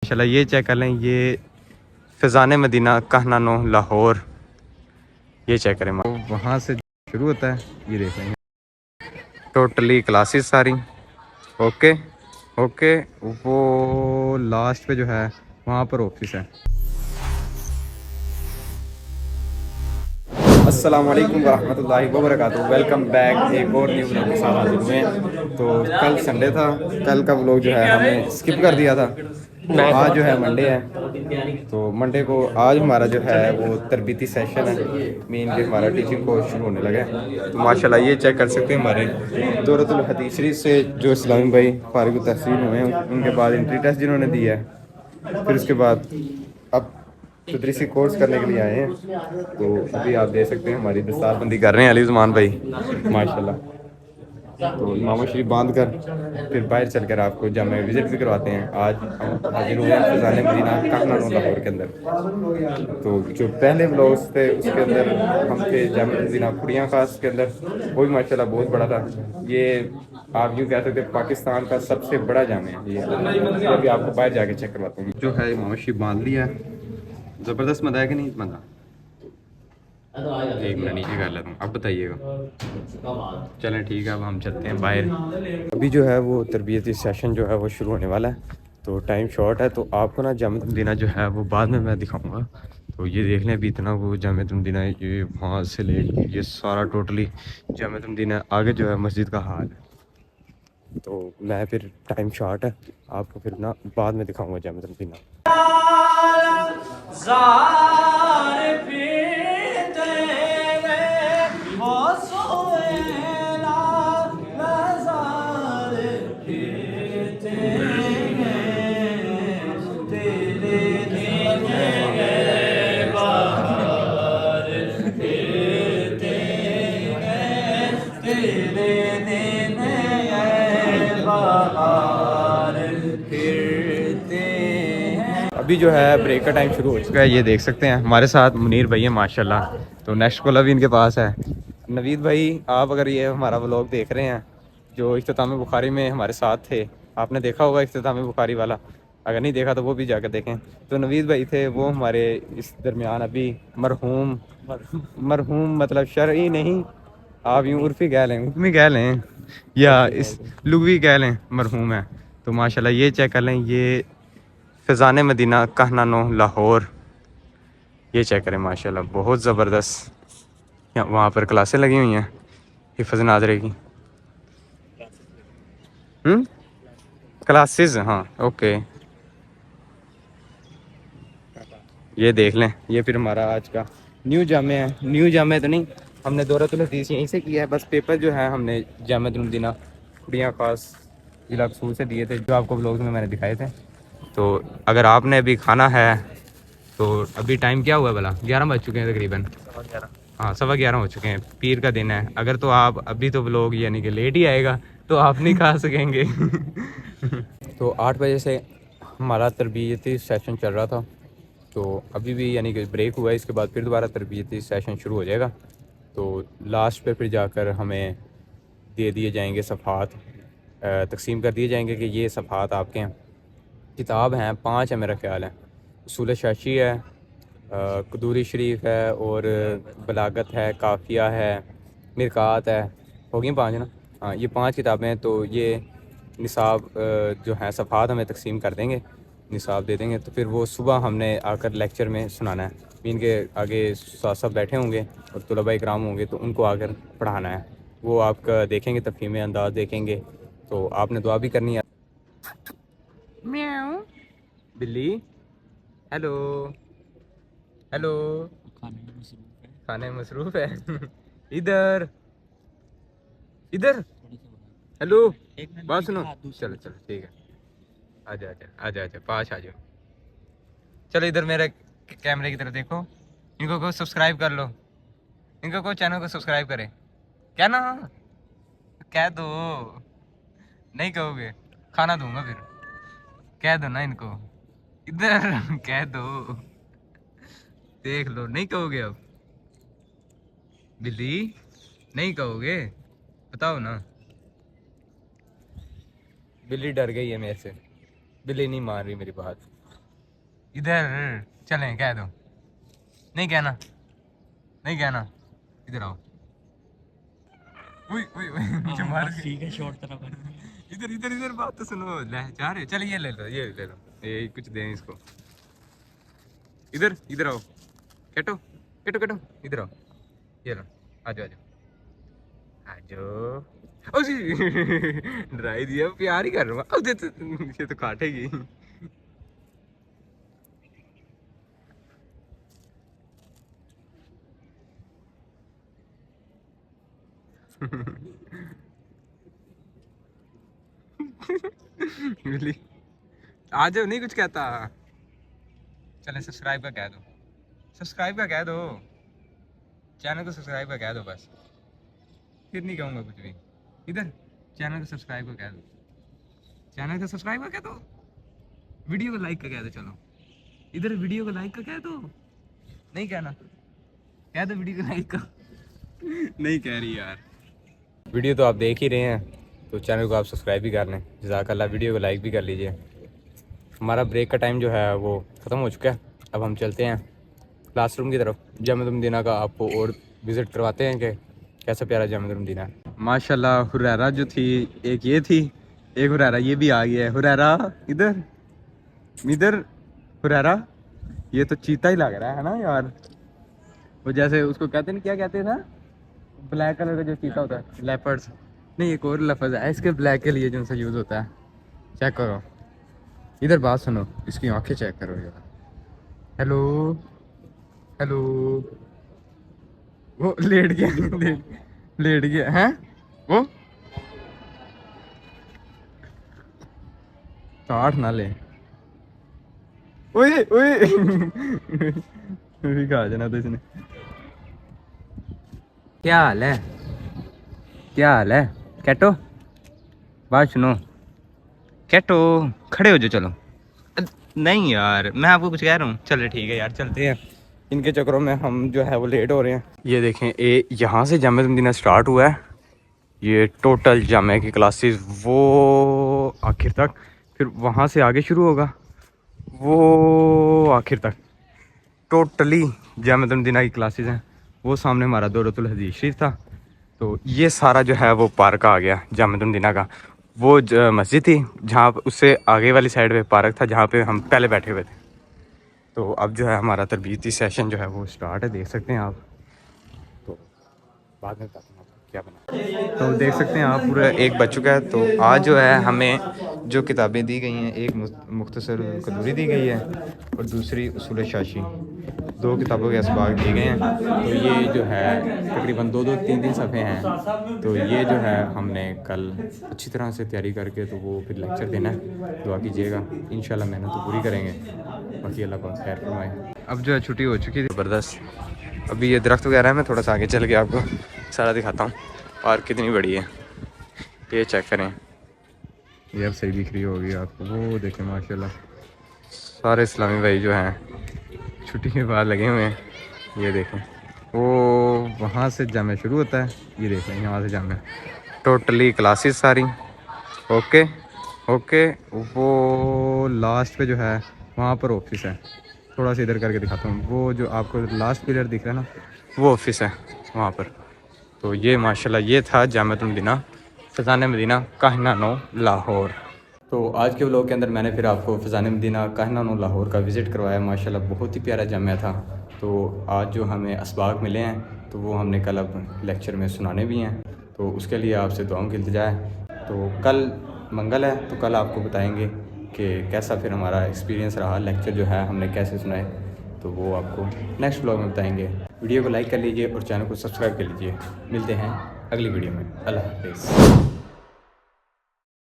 चला ये चेक कर लें, ये फ़िज़ान मदीना कहनानो लाहौर, ये चेक करें। तो वहाँ से शुरू होता है, ये देख लेंगे टोटली क्लासेस सारी। ओके ओके, वो लास्ट पे जो है वहाँ पर ऑफिस है। अस्सलाम वालेकुम वरहमतुल्लाहि वबरकातुहू। वेलकम बैक, एक और न्यू व्लॉग के साथ हाजिर हुए हैं। तो कल संडे था, कल का व्लॉग जो है हमने स्किप कर दिया था। तो आज जो है मंडे है, तो मंडे को आज हमारा जो है वो तरबीती सेशन है, मेन के हमारा टीचिंग कोर्स शुरू होने लगा है। तो माशाल्लाह ये चेक कर सकते हैं हमारे दौरतुल हदीस शरीफ से जो इस्लामी भाई फारिग तहसील हुए हैं, उनके बाद एंट्री टेस्ट जिन्होंने दिया है, फिर उसके बाद अब तदरीसी कोर्स करने के लिए आए हैं। तो अभी आप देख सकते हैं हमारी दस्तारबंदी कर रहे हैं अली उस्मान भाई माशाल्लाह। तो इमाम शरीफ बांध कर फिर बाहर चलकर आपको जब मैं विज़िट भी करवाते हैं। आज हम हाजिर हुए हैं फ़िज़ान मदीना कहनानो लाहौर के अंदर। तो जो पहले व्लॉग्स थे उसके अंदर हम थे जामे मदीना खुड़िया खास के अंदर, वो भी माशाल्लाह बहुत बड़ा था। ये आप यूँ कह सकते हैं पाकिस्तान का सबसे बड़ा जामे है ये। अभी आपको बाहर जाके चेक करवाता हूँ। जो है इमाम शरीफ बांध लिया है, ज़बरदस्त मज़ा है कि नहीं मज़ा? एक मिनट नीचे कर लेता हूँ, अब बताइएगा। चलें ठीक है, अब हम चलते हैं बाहर। अभी जो है वो तरबियती सेशन जो है वो शुरू होने वाला है, तो टाइम शॉर्ट है। तो आपको ना जामे मदीना जो है वो बाद में मैं दिखाऊंगा। तो ये देख लें अभी इतना वो जामे मदीना, ये वहाँ से ले ये सारा टोटली जामे मदीना, आगे जो है मस्जिद का हाल है। तो मैं फिर टाइम शॉर्ट है, आपको फिर ना बाद में दिखाऊँगा जामे मदीना। अभी जो है ब्रेक का टाइम शुरू हो चुका है, ये देख सकते हैं हमारे साथ मुनीर भाई है माशाल्लाह। तो नेक्स्ट कॉल अभी इनके पास है। नवीद भाई, आप अगर ये हमारा व्लॉग देख रहे हैं, जो इख्तिताम बुखारी में हमारे साथ थे, आपने देखा होगा इख्तिताम बुखारी वाला, अगर नहीं देखा तो वो भी जाकर देखें। तो नवीद भाई थे वो हमारे इस दरमियान अभी मरहूम, मरहूम मतलब शरई नहीं, आप यूँ उर्फी कह लें, उर्फी कह लें, या इस लुगवी कह लें, मरहूम है। तो माशाल्लाह ये चेक कर लें, ये फ़िज़ान मदीना कहनानो लाहौर, ये चेक करें माशाल्लाह बहुत ज़बरदस्त। वहाँ पर क्लासें लगी हुई हैं हिफ़्ज़ नाज़रे की। क्लासेस, हाँ ओके। ये देख लें, ये फिर हमारा आज का न्यू जामे है। न्यू जामे तो नहीं, हमने दौरतुल हदीस यहीं से किया है, बस पेपर जो है हमने जामे मदीना खुड़िया खास जिला कसूर से दिए थे, जो आपको व्लॉग में मैंने दिखाए थे। तो अगर आपने अभी खाना है तो अभी टाइम क्या हुआ भला, 11 बज चुके हैं तकरीबन। हाँ 11:15 हो चुके हैं, पीर का दिन है। अगर तो आप अभी तो व्लॉग यानी कि लेट ही आएगा तो आप नहीं खा सकेंगे। तो 8 बजे से हमारा तरबियती सेशन चल रहा था, तो अभी भी यानी कि ब्रेक हुआ है, इसके बाद फिर दोबारा तरबियती सेशन शुरू हो जाएगा। तो लास्ट पे फिर जाकर हमें दे दिए जाएंगे सफ़ात, तकसीम कर दिए जाएंगे कि ये सफ़ात आपके हैं। किताब हैं 5 है मेरा ख्याल है, उसूल शाशी है, कदूरी शरीफ है, और बलागत है, काफ़िया है, मिरकात है, हो गई 5 ना। हाँ ये 5 किताबें हैं। तो ये निसाब जो है सफ़ात हमें तकसीम कर देंगे, निसाब दे देंगे। तो फिर वो सुबह हमने आकर लेक्चर में सुनाना है। इनके आगे सब बैठे होंगे और तलबा इकराम होंगे, तो उनको आकर पढ़ाना है। वो आपका देखेंगे, तफ़हीम अंदाज़ देखेंगे। तो आपने दुआ भी करनी है। म्याऊ बिल्ली, हेलो हेलो, खाने में मसरूफ है। इधर इधर, हेलो बात सुनो। चलो चलो ठीक है, आजा आजा आजा आजा, पास आ जाओ। चलो इधर मेरे कैमरे की तरफ देखो, इनको को सब्सक्राइब कर लो, इनको को चैनल को सब्सक्राइब करे। क्या ना, कह दो, नहीं कहोगे खाना दूंगा फिर, कह दो ना इनको, इधर कह दो, देख लो, नहीं कहोगे अब बिल्ली, नहीं कहोगे, बताओ ना। बिल्ली डर गई है मेरे से, बिल्ली नहीं मान रही मेरी बात। इधर चलें, कह दो। नहीं कहना, नहीं कहना, इधर आओ। उई उई उई मुझे मार के। ठीक है, शॉर्ट तरफ है। इधर इधर इधर बात तो सुनो, ले जा रहे हो? चल ये ले लो, ये ले लो, ये कुछ दें इसको। इधर इधर आओ, कैटो कैटो कैटो, इधर आओ, ये लो, आ जाओ आ जाओ। ओ जी डराई दिया, प्यार ही कर रहा हूँ। ये तो काटेगी। मिली, आ जाओ, नहीं कुछ कहता। चले सब्सक्राइब का कह दो, सब्सक्राइब का कह दो, चैनल को सब्सक्राइब का कह दो बस, फिर नहीं कहूँगा कुछ भी। इधर चैनल को सब्सक्राइब का कह दो, चैनल को सब्सक्राइब का कह दो, वीडियो को लाइक का कह दो। चलो इधर वीडियो को लाइक का कह दो, नहीं कहना, कह दो वीडियो को लाइक का। नहीं कह रही यार। वीडियो तो आप देख ही रहे हैं, तो चैनल को आप सब्सक्राइब भी कर लें। जज़ाकल्लाह, वीडियो को लाइक भी कर लीजिए। हमारा ब्रेक का टाइम जो है वो ख़त्म हो चुका है। अब हम चलते हैं क्लासरूम की तरफ। जामिअतुल मदीना का आपको और विज़िट करवाते हैं कि कैसा प्यारा जामिअतुल मदीना है। माशाल्लाह, हुरैरा जो थी, एक ये थी, एक हुरैरा ये भी आ गया है। हुरैरा इधर इधर, हुरैरा ये तो चीता ही लग रहा है ना यार। वो जैसे उसको कहते हैं, क्या कहते हैं ना, ब्लैक कलर का जो चीता होता है, लेपर्ड्स। नहीं, एक और लफ्ज़ है इसके ब्लैक के लिए जो सा यूज़ होता है। चेक करो, इधर बात सुनो, इसकी आंखें चेक करो यार। हेलो हेलो, वो लेट गया, लेट गया है वो। काट ना ले, ओए ओए भी कहा जाना तो इसने। क्या हाल है, क्या हाल है कैटो? बात सुनो कैटो, खड़े हो जाओ। चलो नहीं यार, मैं आपको कुछ कह रहा हूँ। चलो ठीक है यार, चलते हैं। इनके चक्करों में हम जो है वो लेट हो रहे हैं। ये देखें, यहाँ से जामिअतुल मदीना स्टार्ट हुआ है। ये टोटल जामिया की क्लासेस वो आखिर तक, फिर वहाँ से आगे शुरू होगा वो आखिर तक। टोटली जामिअतुल मदीना की क्लासेस हैं। वो सामने हमारा दौरतुल हदीस शरीफ था, तो ये सारा जो है वो पार्क आ गया जामिअतुल मदीना का। वो मस्जिद थी, जहाँ उससे आगे वाली साइड पे पार्क था, जहाँ पे हम पहले बैठे हुए थे। तो अब जो है हमारा तरबीती सेशन जो है वो स्टार्ट है, देख सकते हैं आप। तो बाद में बताता हूँ आपको क्या बना। तो देख सकते हैं आप, पूरा एक बज चुका है। तो आज जो है हमें जो किताबें दी गई हैं, एक मुख्तसर कदूरी दी गई है और दूसरी उसूल शाशी, दो किताबों के असबाग दिए गए हैं। तो ये जो है तकरीबन दो दो तीन तीन सफ़े हैं। तो ये जो है हमने कल अच्छी तरह से तैयारी करके तो वो फिर लेक्चर देना है। दुआ कीजिएगा, इंशाल्लाह मेहनत तो पूरी करेंगे, बाकी अल्लाह को खैर फरमाए। अब जो है छुट्टी हो चुकी थी ज़बरदस्त। अभी ये दरख्त वगैरह है, मैं थोड़ा सा आगे चल के आपको सारा दिखाता हूँ। पार्क कितनी बड़ी है ये चेक करें। ये अब सही दिख रही होगी आपको, वो देखें माशाल्लाह। सारे इस्लामी भाई जो हैं छुट्टी के बाद लगे हुए हैं। ये देखें, वो वहाँ से जामिया शुरू होता है, ये देखें यहाँ से जामिया। टोटली क्लासेस सारी ओके ओके। वो लास्ट पे जो है वहाँ पर ऑफिस है। थोड़ा सा इधर करके दिखाता हूँ, वो जो आपको लास्ट पिलर दिख रहा है ना, वो ऑफिस है वहाँ पर। तो ये माशाल्लाह ये था जामिअतुल मदीना फ़ैज़ान मदीना काहिना नो लाहौर। तो आज के व्लॉग के अंदर मैंने फिर आपको फ़ैज़ान मदीना काहिना नो लाहौर का विज़िट करवाया। माशाल्लाह बहुत ही प्यारा जामिया था। तो आज जो हमें असबाग मिले हैं तो वो हमने कल अब लेक्चर में सुनाने भी हैं, तो उसके लिए आपसे दुआओं की इल्तिजा है। तो कल मंगल है, तो कल आपको बताएंगे कि कैसा फिर हमारा एक्सपीरियंस रहा, लेक्चर जो है हमने कैसे सुनाए, तो वो आपको नेक्स्ट व्लॉग में बताएंगे। वीडियो को लाइक कर लीजिए और चैनल को सब्सक्राइब कर लीजिए। मिलते हैं अगली वीडियो में। अल्लाह हाफ़िज़।